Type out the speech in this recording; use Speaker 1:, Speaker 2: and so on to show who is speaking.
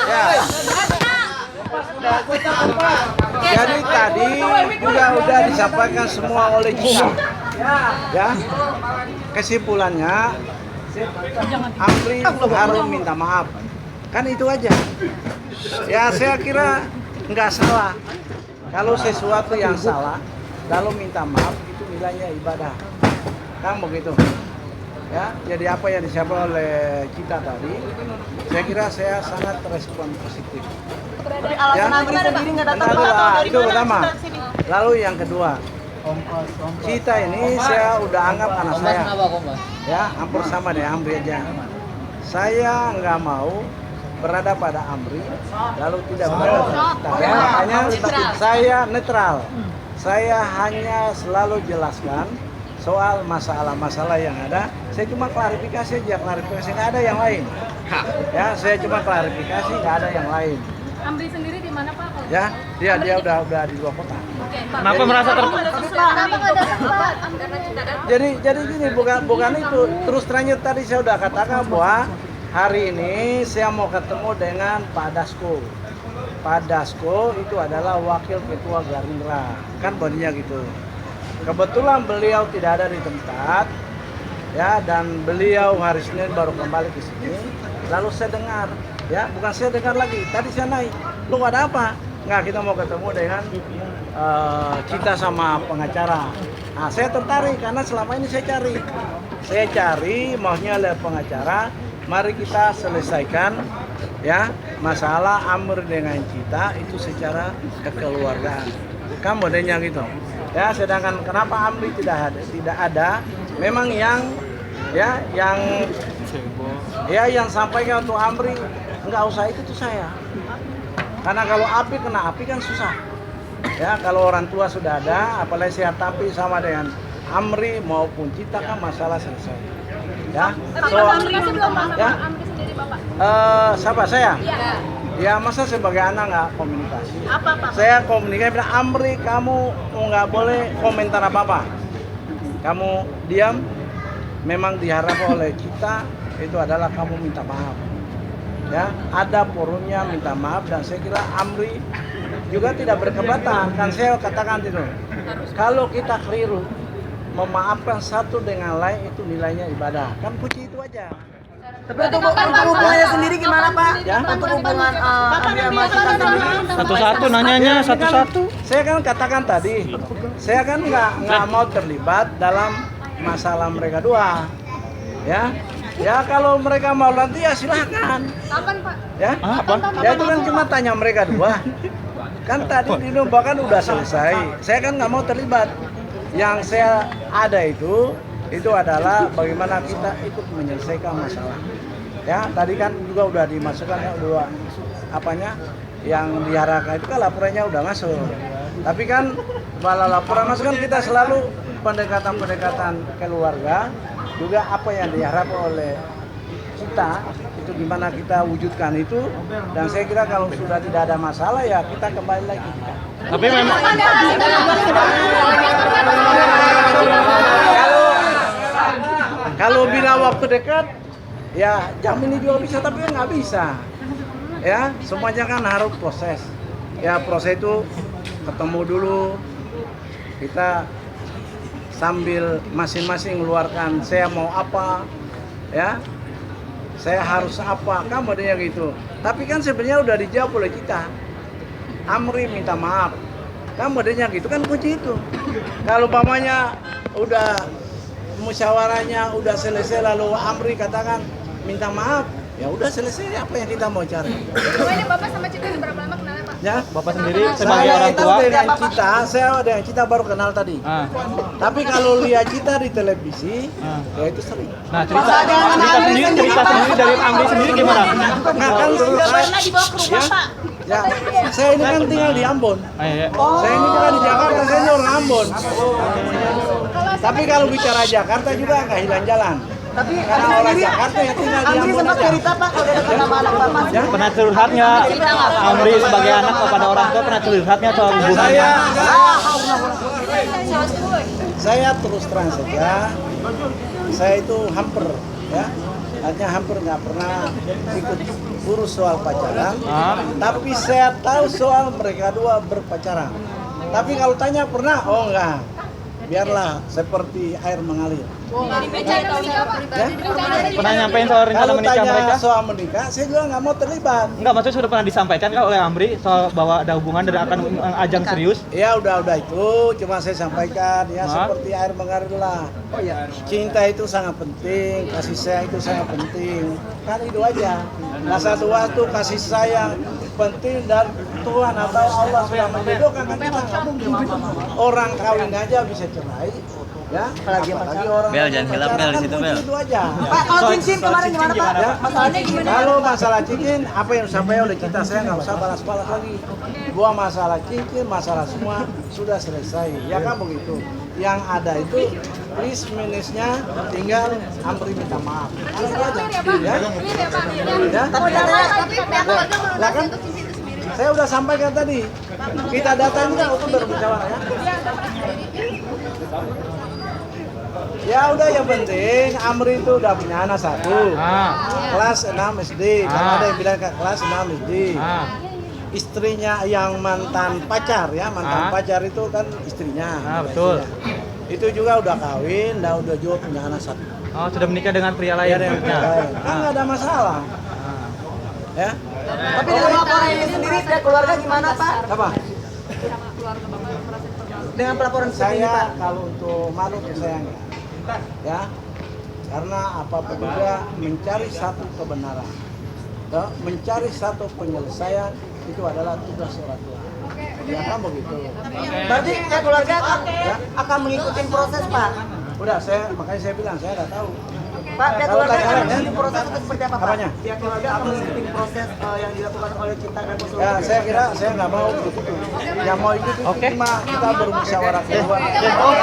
Speaker 1: Ya. Jadi tadi juga udah disampaikan semua oleh kita. Ya. Kesimpulannya Amri harus minta maaf. Kan itu aja. Ya saya kira nggak salah. Kalau sesuatu yang salah, lalu minta maaf itu nilainya ibadah. Kan begitu. Ya, jadi apa yang disampaikan oleh kita tadi, saya kira saya sangat respon positif.
Speaker 2: Tapi alasan Amri sendiri nggak datang
Speaker 1: Itu
Speaker 2: atau dari mana
Speaker 1: pertama.
Speaker 2: kita sini?
Speaker 1: Lalu yang kedua, Cita ini saya udah anggap anak saya. Ya, hampir sama deh Amri aja. Saya nggak mau berada pada Amri, lalu tidak berada pada Cita. Ya, makanya saya netral. Saya hanya selalu jelaskan soal masalah-masalah yang ada. Saya cuma klarifikasi aja, klarifikasi, nggak ada yang lain. Ya, saya cuma klarifikasi, nggak ada yang lain.
Speaker 3: Amri sendiri di mana Pak?
Speaker 1: Ya, dia udah di luar kota.
Speaker 3: Oke, Pak.
Speaker 4: Kenapa merasa
Speaker 3: Kenapa nggak ada tempat? Karena cinta dan
Speaker 1: Jadi gini, bukan itu. Terus terangnya tadi saya udah katakan bahwa hari ini saya mau ketemu dengan Pak Dasko. Pak Dasko itu adalah wakil ketua Gerindra, kan bodinya gitu. Kebetulan beliau tidak ada di tempat, ya, dan beliau hari Senin baru kembali ke sini. Lalu saya dengar, ya, bukan saya dengar lagi. Tadi saya naik, lu ada apa? Nggak, kita mau ketemu dengan Cita sama pengacara. Nah, saya tertarik karena selama ini saya cari, maunya oleh pengacara. Mari kita selesaikan, ya, masalah Amr dengan Cita itu secara kekeluargaan. Kan modelnya gitu. Ya, sedangkan kenapa Amri tidak ada, memang yang sampaikan untuk Amri nggak usah itu tuh saya. Karena kalau api kena api kan susah. Ya, kalau orang tua sudah ada, apalagi saya tampil sama dengan Amri maupun Cita kan masalah selesai. Ya.
Speaker 3: Amri belum masuk
Speaker 1: ya.
Speaker 3: Amri sendiri Bapak.
Speaker 1: Siapa saya?
Speaker 3: Iya.
Speaker 1: Ya, masa sebagai anak nggak komunikasi?
Speaker 3: Apa Pak?
Speaker 1: Saya komunikasi bilang, Amri kamu nggak boleh komentar apa-apa. Kamu diam, memang diharapkan oleh kita itu adalah kamu minta maaf. Ya, ada forumnya minta maaf dan saya kira Amri juga tidak berkeberatan. Kan saya katakan itu, kalau kita keliru, memaafkan satu dengan lain itu nilainya ibadah. Kan puji itu aja.
Speaker 2: Tapi untuk hubungannya sendiri gimana Pak?
Speaker 1: Ya?
Speaker 2: Untuk hubungan Amri sama Cita sendiri?
Speaker 4: Satu-satu nanyanya satu-satu.
Speaker 1: Saya kan katakan tadi, saya kan nggak mau terlibat dalam masalah mereka dua, ya. Ya kalau mereka mau nanti ya silahkan.
Speaker 3: Kapan Pak?
Speaker 1: Ya,
Speaker 4: Apa?
Speaker 1: ya itu kan cuma tanya mereka dua. Kan tadi di Nova kan udah selesai. Saya kan nggak mau terlibat. Yang saya ada itu adalah bagaimana kita ikut menyelesaikan masalah. Ya, tadi kan juga udah dimasukkan ya, udah apanya yang diharapkan itu kan laporannya udah masuk. Tapi kan bala laporan masuk kan kita selalu pendekatan keluarga juga apa yang diharapkan oleh kita itu gimana kita wujudkan itu, dan saya kira kalau sudah tidak ada masalah ya kita kembali lagi.
Speaker 4: Tapi memang
Speaker 1: Kalau bila waktu dekat, ya jam ini juga bisa, tapi nggak bisa. Ya, semuanya kan harus proses. Ya, proses itu ketemu dulu, kita sambil masing-masing mengeluarkan saya mau apa, ya, saya harus apa, kan modelnya gitu. Tapi kan sebenarnya udah dijawab oleh kita. Amri minta maaf, kan modelnya gitu kan kunci itu. Kalau pamannya udah musyawarahnya udah selesai lalu Amri katakan minta maaf, ya udah selesai, apa yang kita mau cari.
Speaker 3: Ini Bapak sama Cita berapa lama kenalnya Pak?
Speaker 1: Ya,
Speaker 4: Bapak sendiri sebagai
Speaker 1: saya
Speaker 4: orang
Speaker 1: itu
Speaker 4: tua.
Speaker 1: saya dengan Cita baru kenal tadi. Tapi kalau lihat Cita di televisi, ya itu sering.
Speaker 4: Nah, cerita sendiri dari Amri sendiri gimana?
Speaker 1: Nah, kan
Speaker 2: Pernah dibawa ke rumah Pak?
Speaker 1: ya, saya ini kan tinggal di Ambon.
Speaker 4: Iya.
Speaker 1: Saya ini bukan di Jakarta, saya ini orang Ambon. Tapi kalau bicara Jakarta juga nggak hilang jalan.
Speaker 2: Tapi
Speaker 1: Karena orang Jakarta yang tinggal di
Speaker 2: Amri
Speaker 1: Ambon
Speaker 2: sempat
Speaker 1: aja.
Speaker 2: cerita Pak kalau dia ketemu anak Bapak.
Speaker 4: Pernah curhat nggak Amri sebagai anak kepada orang tua, pernah curhat nggak soal hubungannya?
Speaker 1: Saya terus terang saja, saya itu hamper, ya. artinya hampir nggak pernah ikut urus soal pacaran.
Speaker 4: Ah.
Speaker 1: Tapi saya tahu soal mereka dua berpacaran. Tapi kalau tanya pernah, oh enggak. Biarlah seperti air mengalir.
Speaker 3: Jadi rencana menikah Pak.
Speaker 1: Ya?
Speaker 4: Pernah nyampein soal rencana
Speaker 1: Kalau
Speaker 4: menikah
Speaker 1: tanya
Speaker 4: mereka?
Speaker 1: soal menikah, saya juga nggak mau terlibat.
Speaker 4: Enggak, maksudnya sudah pernah disampaikan kan oleh Amri soal bahwa ada hubungan dan akan ajang serius?
Speaker 1: Ya udah itu, cuma saya sampaikan ya
Speaker 4: Hah?
Speaker 1: seperti air mengalir lah. Oh ya, cinta itu sangat penting, kasih sayang itu sangat penting. Kan itu aja. Nah satu waktu kasih sayang penting dan Tuhan atau Allah sudah menjodohkan kan kita nggak mungkin. Orang kawin aja bisa cerai, ya. Apalagi orang
Speaker 5: Bel, jangan gelap, Bel, di situ,
Speaker 1: kan
Speaker 5: Bel.
Speaker 1: kunci Itu aja.
Speaker 2: Pak, kalau cincin kemarin gimana Pak?
Speaker 1: Ya.
Speaker 2: Masalahnya gimana?
Speaker 1: Kalau masalah cincin, apa yang disampaikan oleh kita saya nggak usah balas-balas lagi. Gua masalah cincin, masalah semua sudah selesai. Ya kan begitu. Yang ada itu list minusnya tinggal Amri minta maaf. Itu aja.
Speaker 3: Clear ya Pak.
Speaker 1: Ya.
Speaker 3: Clear ya Pak.
Speaker 1: Ya.
Speaker 3: Tapi pihak keluarga
Speaker 1: Lah
Speaker 3: melunasi
Speaker 1: kan?
Speaker 3: untuk cincin itu sendiri.
Speaker 1: Saya udah sampaikan tadi. Kita datang juga untuk berbicara ya. Ya udah yang penting Amri itu udah punya anak satu.
Speaker 4: Ah.
Speaker 1: Kelas 6 SD. Kalau ada yang bilang kelas 6 SD.
Speaker 4: Ah.
Speaker 1: Istrinya yang mantan pacar ya, mantan
Speaker 4: Ah.
Speaker 1: pacar itu kan istrinya.
Speaker 4: Ah, betul.
Speaker 1: Itu juga udah kawin, udah juga punya anak satu.
Speaker 4: Oh, sudah menikah dengan pria lain?
Speaker 1: Ya, dengan
Speaker 4: Ya.
Speaker 1: lain. Kan nggak ada masalah. Ya,
Speaker 2: Tapi dengan laporan ini sendiri pihak keluarga gimana Pak?
Speaker 1: apa?
Speaker 2: Dengan pelaporan seperti ini Pak?
Speaker 1: Saya kalau untuk malu saya enggak. Ya, karena apapun juga mencari satu kebenaran, ya, mencari satu penyelesaian itu adalah tugas orang tua. Ya kan begitu.
Speaker 2: Berarti pihak keluarga akan mengikuti proses Pak?
Speaker 1: Udah, makanya saya bilang saya nggak tahu.
Speaker 2: Pak, pihak
Speaker 1: Kalau
Speaker 2: keluarga akan
Speaker 1: tanya,
Speaker 2: mengikuti proses itu seperti apa Pak?
Speaker 1: Apanya?
Speaker 2: Pihak keluarga akan mengikuti proses yang dilakukan oleh Cinta dan Konsul.
Speaker 1: Ya, saya kira saya nggak mau ikut itu. Yang mau ikut itu
Speaker 4: Oke.
Speaker 1: cuma kita bermusyawarah kedua.
Speaker 4: Oh.